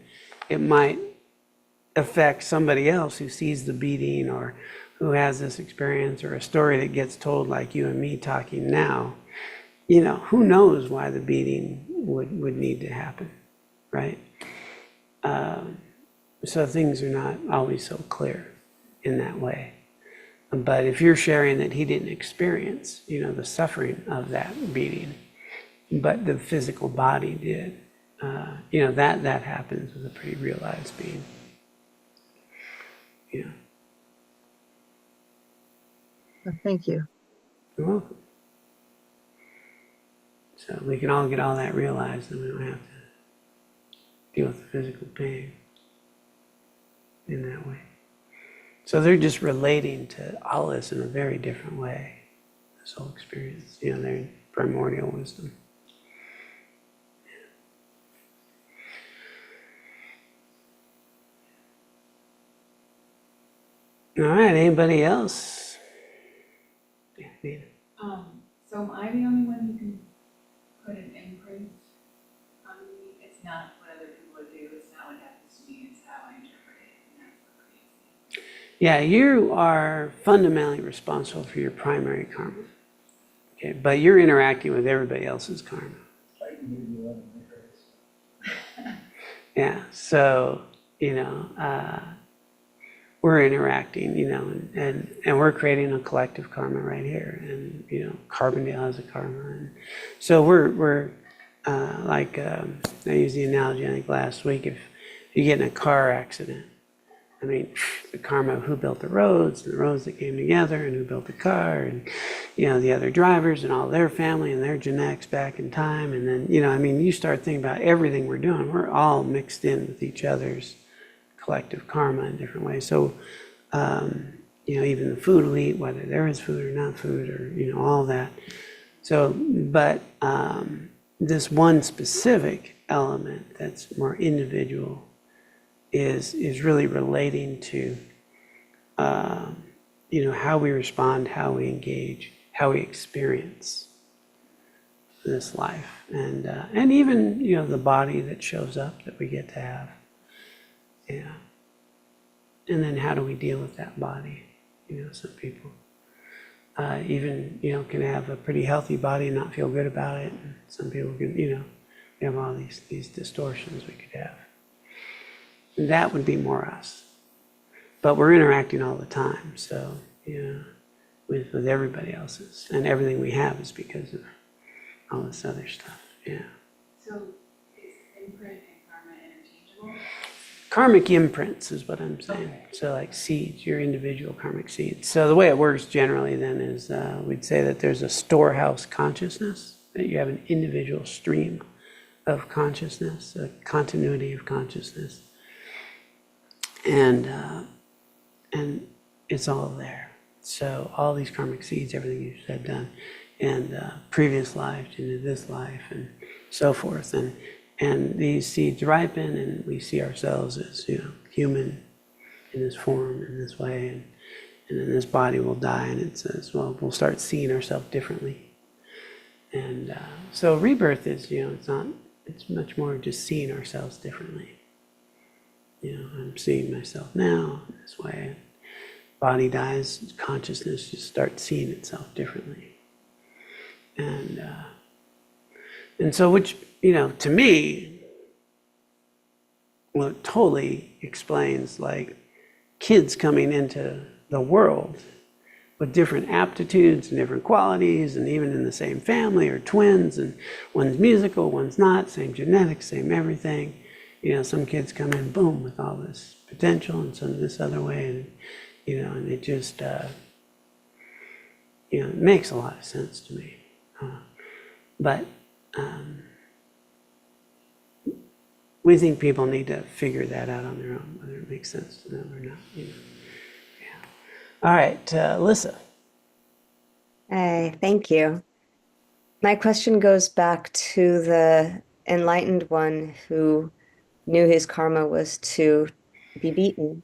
It might affect somebody else who sees the beating or who has this experience, or a story that gets told like you and me talking now. Who knows why the beating would need to happen, right? So things are not always so clear in that way. But if you're sharing that he didn't experience, the suffering of that beating, but the physical body did. That happens with a pretty realized being. Yeah. Thank you. You're welcome. So we can all get all that realized, and we don't have to deal with the physical pain in that way. So they're just relating to all this in a very different way, this whole experience. They're primordial wisdom. All right, anybody else? Yeah, Nina. So am I the only one who can put an imprint on me? It's not what other people would do, it's not what happens to me, it's how I interpret it, and that's what creates it. Yeah, you are fundamentally responsible for your primary karma. Okay, but you're interacting with everybody else's karma. Yeah, so, we're interacting, and we're creating a collective karma right here. And, Carbondale has a karma. And so we're like, I used the analogy, I think, last week, if you get in a car accident, I mean, the karma of who built the roads, and the roads that came together, and who built the car, and, the other drivers and all their family and their genetics back in time. And then, you start thinking about everything we're doing. We're all mixed in with each other's collective karma in different ways. So, even the food we eat, whether there is food or not food, or, all that. So, but this one specific element that's more individual is really relating to, how we respond, how we engage, how we experience this life, and even, the body that shows up that we get to have. Yeah. And then how do we deal with that body? Some people even, can have a pretty healthy body and not feel good about it. And some people can, we have all these distortions we could have. And that would be more us. But we're interacting all the time. So, with everybody else's. And everything we have is because of all this other stuff. Yeah. So is imprint and karma interchangeable? Karmic imprints is what I'm saying. So like seeds, your individual karmic seeds. So the way it works generally then is we'd say that there's a storehouse consciousness, that you have an individual stream of consciousness, a continuity of consciousness. And it's all there. So all these karmic seeds, everything you said, done, and previous life into this life and so forth. And these seeds ripen, and we see ourselves as, human in this form, in this way, and then this body will die, and it says, well, we'll start seeing ourselves differently. And so rebirth is, it's much more just seeing ourselves differently. I'm seeing myself now in this way. Body dies, consciousness just starts seeing itself differently. And so, which, to me, well, it totally explains like kids coming into the world with different aptitudes and different qualities, and even in the same family or twins, and one's musical, one's not, same genetics, same everything. Some kids come in, boom, with all this potential, and some this other way, and, and it just, it makes a lot of sense to me. But we think people need to figure that out on their own, whether it makes sense to them or not. Yeah. All right, Alyssa. Hey, thank you. My question goes back to the enlightened one who knew his karma was to be beaten.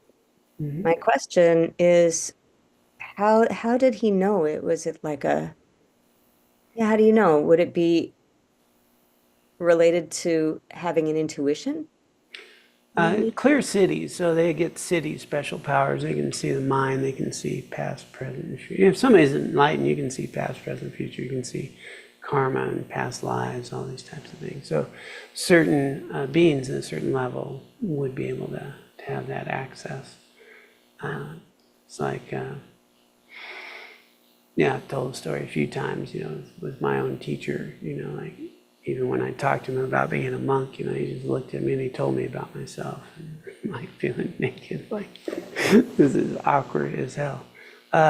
Mm-hmm. My question is, how did he know it? Was it like how do you know? Would it be related to having an intuition? Clear cities, so they get city special powers. They can see the mind, they can see past, present, and future. If somebody's enlightened, you can see past, present, future. You can see karma and past lives, all these types of things. So certain beings at a certain level would be able to have that access. It's like, I've told the story a few times, with my own teacher, like even when I talked to him about being a monk, you know, he just looked at me and he told me about myself, and I'm like feeling naked, like this is awkward as hell. You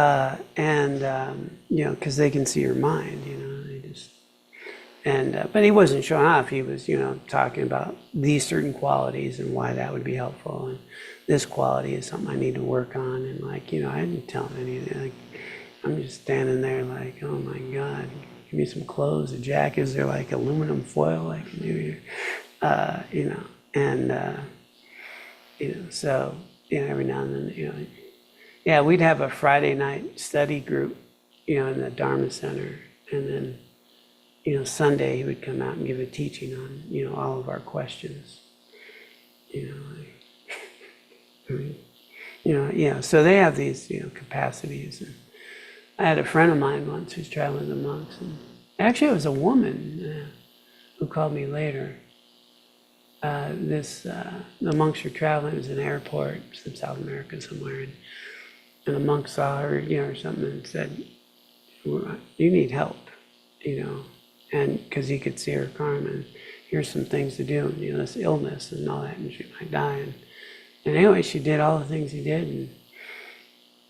know, because they can see your mind, you know, they just, but he wasn't showing off. He was, you know, talking about these certain qualities and why that would be helpful, and this quality is something I need to work on. And like, you know, I didn't tell him anything. Like, I'm just standing there like, oh my God, give me some clothes, a jacket. Is there like aluminum foil I can do here? You know, you know, so, you know, every now and then, you know, yeah, we'd have a Friday night study group, you know, in the Dharma Center. And then, you know, Sunday he would come out and give a teaching on, you know, all of our questions. You know, like, I mean, you know, yeah, so they have these, you know, capacities. And I had a friend of mine once who's traveling with the monks. And actually, it was a woman who called me later. The monks were traveling. It was an airport in South America somewhere. And the monk saw her, you know, or something, and said, you need help, you know, and because he could see her karma, and here's some things to do, and, you know, this illness and all that, and she might die. And anyway, she did all the things he did, and,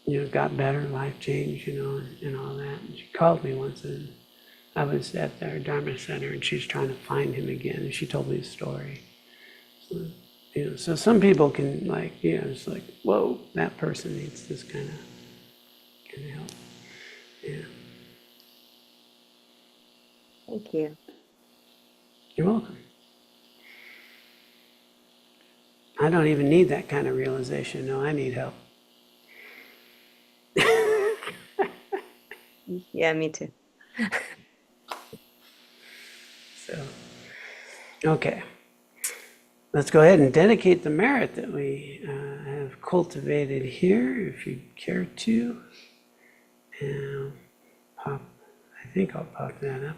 you know, got better, life changed, you know, and all that. And she called me once, and I was at their Dharma Center, and she's trying to find him again, and she told me the story. So, you know, so some people can, like, you know, it's like, whoa, that person needs this kind of help. Yeah. Thank you. You're welcome. I don't even need that kind of realization. No, I need help. Yeah, me too. So, okay. Let's go ahead and dedicate the merit that we have cultivated here, if you care to. And I think I'll pop that up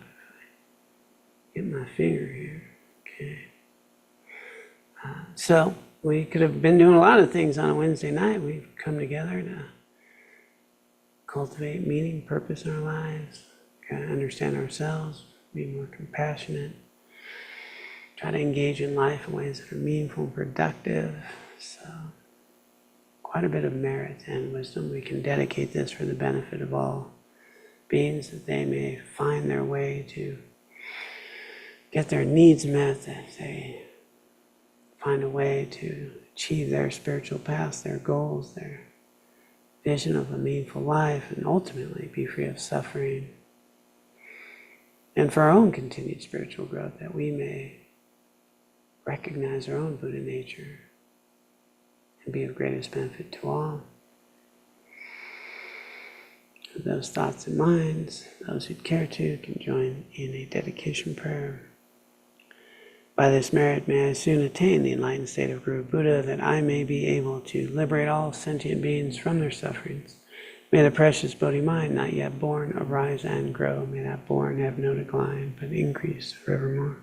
if I get my finger here. Okay. So we could have been doing a lot of things on a Wednesday night. We've come together to cultivate meaning, purpose in our lives, kind of understand ourselves, be more compassionate, try to engage in life in ways that are meaningful and productive. So quite a bit of merit and wisdom. We can dedicate this for the benefit of all beings, that they may find their way to get their needs met, that they find a way to achieve their spiritual paths, their goals, their vision of a meaningful life, and ultimately be free of suffering. And for our own continued spiritual growth, that we may recognize our own Buddha nature and be of greatest benefit to all. With those thoughts and minds, those who care to can join in a dedication prayer. By this merit may I soon attain the enlightened state of Guru Buddha, that I may be able to liberate all sentient beings from their sufferings. May the precious Bodhi mind, not yet born, arise and grow. May that born have no decline, but increase forevermore.